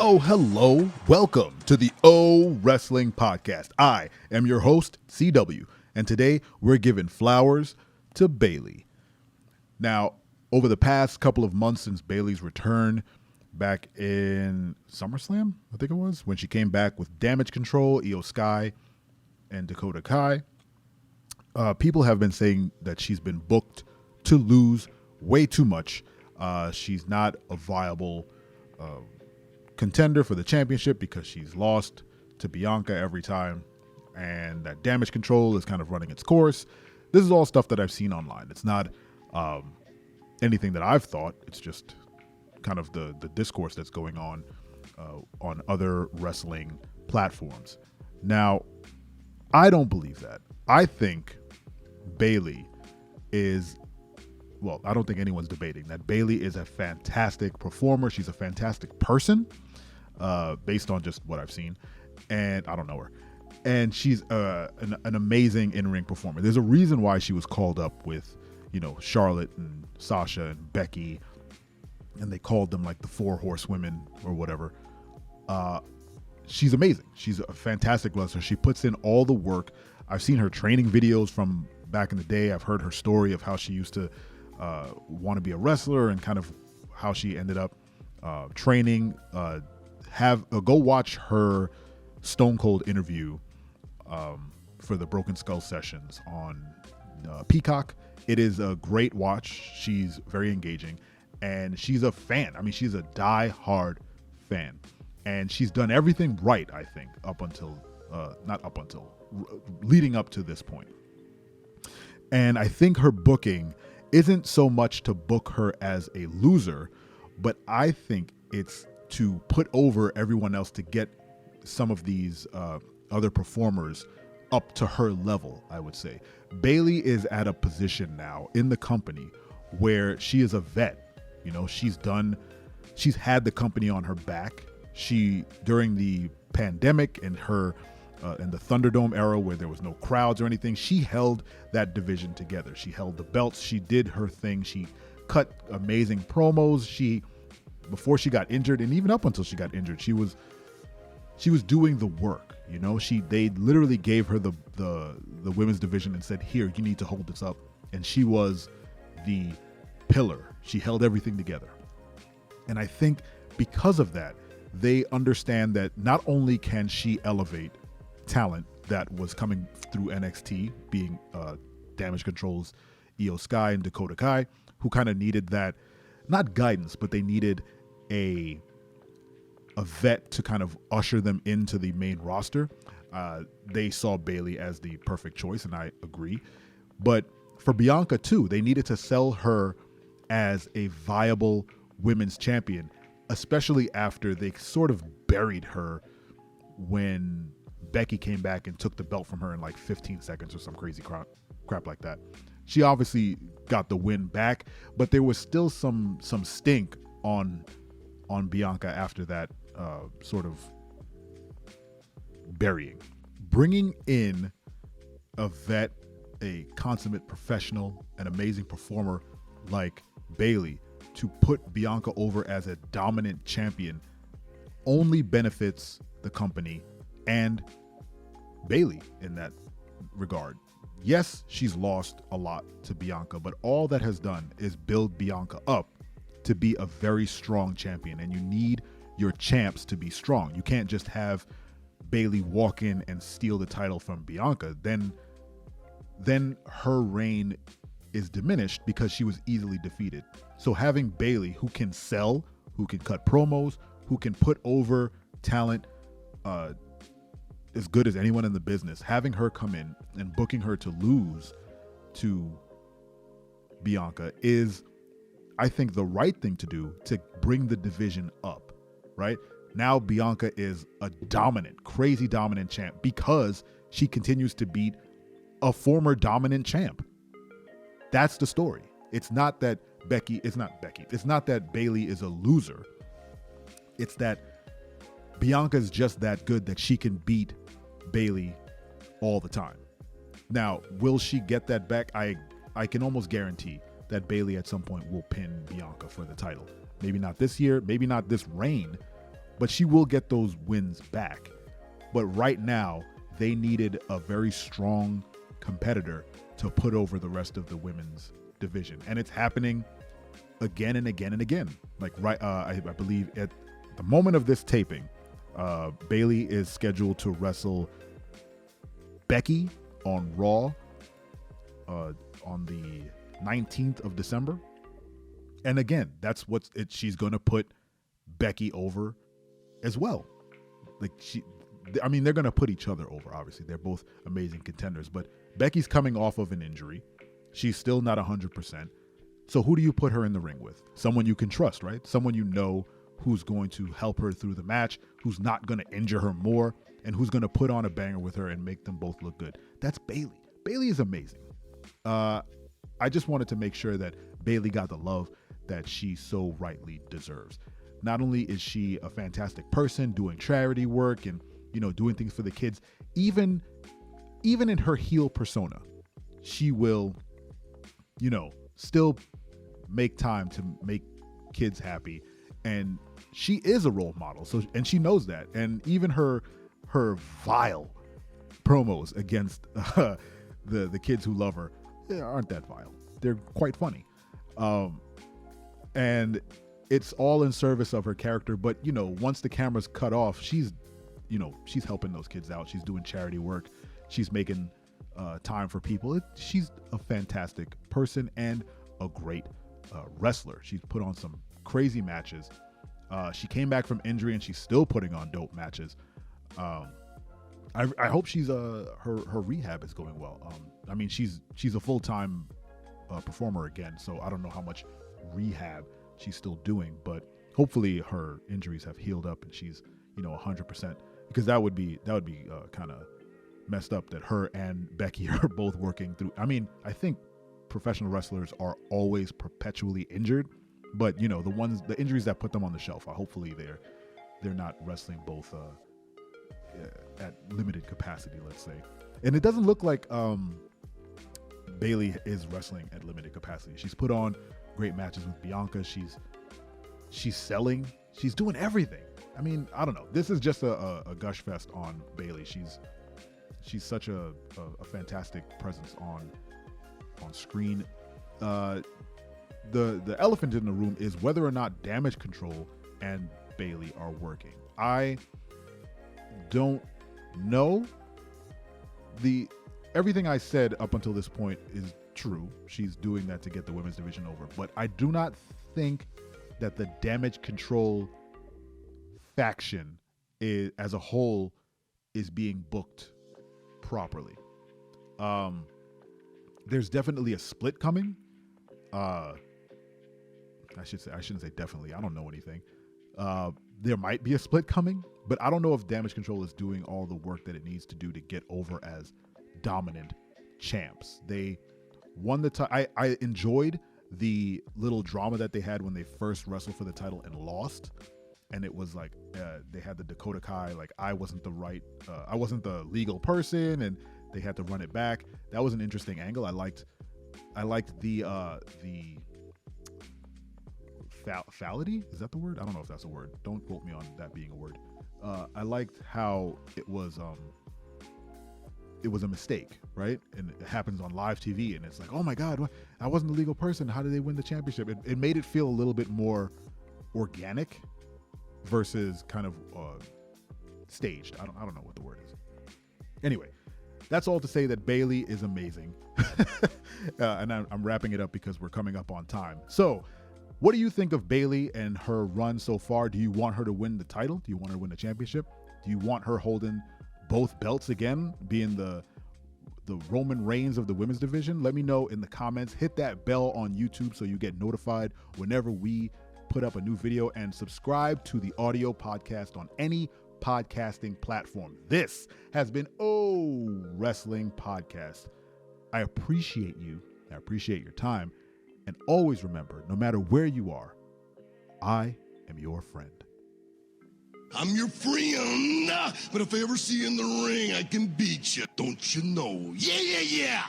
Oh, hello. Welcome to the O Wrestling Podcast. I am your host, CW, and today we're giving flowers to Bayley. Now, over the past couple of months since Bayley's return back in SummerSlam, I think it was, when she came back with Damage Control, Io Sky, and Dakota Kai, people have been saying that she's been booked to lose way too much. She's not a viable contender for the championship because she's lost to Bianca every time, and that Damage Control is kind of running its course. This is all stuff that I've seen online. It's not anything that I've thought. It's just kind of the discourse that's going on other wrestling platforms. Now, I don't believe that. I think Bayley is, well, I don't think anyone's debating that Bayley is a fantastic performer. She's a fantastic person, based on just what I've seen, and I don't know her. And she's an amazing in-ring performer. There's a reason why she was called up with, Charlotte and Sasha and Becky, and they called them like the 4 horsewomen or whatever. She's amazing. She's a fantastic wrestler. She puts in all the work. I've seen her training videos from back in the day. I've heard her story of how she used to want to be a wrestler and kind of how she ended up training. Go watch her Stone Cold interview for the Broken Skull sessions on Peacock. It is a great watch. She's very engaging, and she's a fan. I mean, she's a die-hard fan, and she's done everything right, I think, leading up to this point. And I think her booking isn't so much to book her as a loser, but I think it's to put over everyone else to get some of these other performers up to her level, I would say. Bayley is at a position now in the company where she is a vet. She's had the company on her back. During the pandemic and in the Thunderdome era where there was no crowds or anything, she held that division together. She held the belts. She did her thing. She cut amazing promos. Before she got injured, and even up until she got injured, she was doing the work. They literally gave her the women's division and said, "Here, you need to hold this up." And she was the pillar. She held everything together. And I think because of that, they understand that not only can she elevate talent that was coming through NXT, being Damage Control's Io Sky and Dakota Kai, who kind of needed that, not guidance, but they needed a vet to kind of usher them into the main roster. They saw Bayley as the perfect choice, and I agree. But for Bianca too, they needed to sell her as a viable women's champion, especially after they sort of buried her when Becky came back and took the belt from her in like 15 seconds or some crazy crap like that. She obviously got the win back, but there was still some stink on Bianca after that sort of burying. Bringing in a vet, a consummate professional, an amazing performer like Bayley to put Bianca over as a dominant champion only benefits the company and Bayley in that regard. Yes, she's lost a lot to Bianca, but all that has done is build Bianca up to be a very strong champion, and you need your champs to be strong. You can't just have Bayley walk in and steal the title from Bianca. Then her reign is diminished because she was easily defeated. So having Bayley, who can sell, who can cut promos, who can put over talent as good as anyone in the business, having her come in and booking her to lose to Bianca is, I think, the right thing to do to bring the division up, right? Now Bianca is a dominant, crazy dominant champ because she continues to beat a former dominant champ. That's the story. It's not that It's not that Bayley is a loser. It's that Bianca is just that good that she can beat Bayley all the time. Now, will she get that back? I can almost guarantee that Bayley at some point will pin Bianca for the title. Maybe not this year, maybe not this reign, but she will get those wins back. But right now, they needed a very strong competitor to put over the rest of the women's division. And it's happening again and again and again. Like, I believe at the moment of this taping, Bayley is scheduled to wrestle Becky on Raw on the 19th of December. And again, that's she's going to put Becky over as well. Like, they're going to put each other over, obviously. They're both amazing contenders, but Becky's coming off of an injury. She's still not 100%. So who do you put her in the ring with? Someone you can trust, right? Someone you know who's going to help her through the match, who's not going to injure her more, and who's going to put on a banger with her and make them both look good. That's Bayley. Bayley is amazing. I just wanted to make sure that Bayley got the love that she so rightly deserves. Not only is she a fantastic person doing charity work and, doing things for the kids, even in her heel persona, she will, still make time to make kids happy. And she is a role model. And she knows that. And even her vile promos against the kids who love her aren't that vile. They're quite funny. And it's all in service of her character. But, once the camera's cut off, she's helping those kids out. She's doing charity work. She's making time for people. She's a fantastic person and a great wrestler. She's put on some crazy matches. She came back from injury and she's still putting on dope matches. I hope her rehab is going well. She's a full-time performer again, so I don't know how much rehab she's still doing, but hopefully her injuries have healed up and she's 100%, because that would be kind of messed up that her and Becky are both working through. I think professional wrestlers are always perpetually injured, but the injuries that put them on the shelf, hopefully they're not wrestling both at limited capacity, let's say. And it doesn't look like Bayley is wrestling at limited capacity. She's put on great matches with Bianca. She's selling. She's doing everything. I don't know. This is just a gush fest on Bayley. She's such a fantastic presence on screen. The elephant in the room is whether or not Damage Control and Bayley are working. I don't know. Everything I said up until this point is true. She's doing that to get the women's division over. But I do not think that the Damage Control faction as a whole is being booked properly. There's definitely a split coming. I shouldn't say definitely. I don't know anything. There might be a split coming, but I don't know if Damage Control is doing all the work that it needs to do to get over as dominant champs. They won the title. I enjoyed the little drama that they had when they first wrestled for the title and lost. And it was like they had the Dakota Kai, like I wasn't the legal person, and they had to run it back. That was an interesting angle. I liked the fality. Is that the word? I don't know if that's a word. Don't quote me on that being a word. I liked how it was a mistake, right? And it happens on live TV, and it's like, oh my God, I wasn't the legal person. How did they win the championship? It made it feel a little bit more organic versus kind of staged. I don't know what the word is. Anyway, that's all to say that Bayley is amazing. And I'm wrapping it up because we're coming up on time. So what do you think of Bayley and her run so far? Do you want her to win the title? Do you want her to win the championship? Do you want her holding both belts again, being the Roman Reigns of the women's division? Let me know in the comments. Hit that bell on YouTube so you get notified whenever we put up a new video, and subscribe to the audio podcast on any podcasting platform. This has been Wrestling Podcast. I appreciate you. I appreciate your time. And always remember, no matter where you are, I am your friend. I'm your friend, but if I ever see you in the ring, I can beat you. Don't you know? Yeah, yeah, yeah.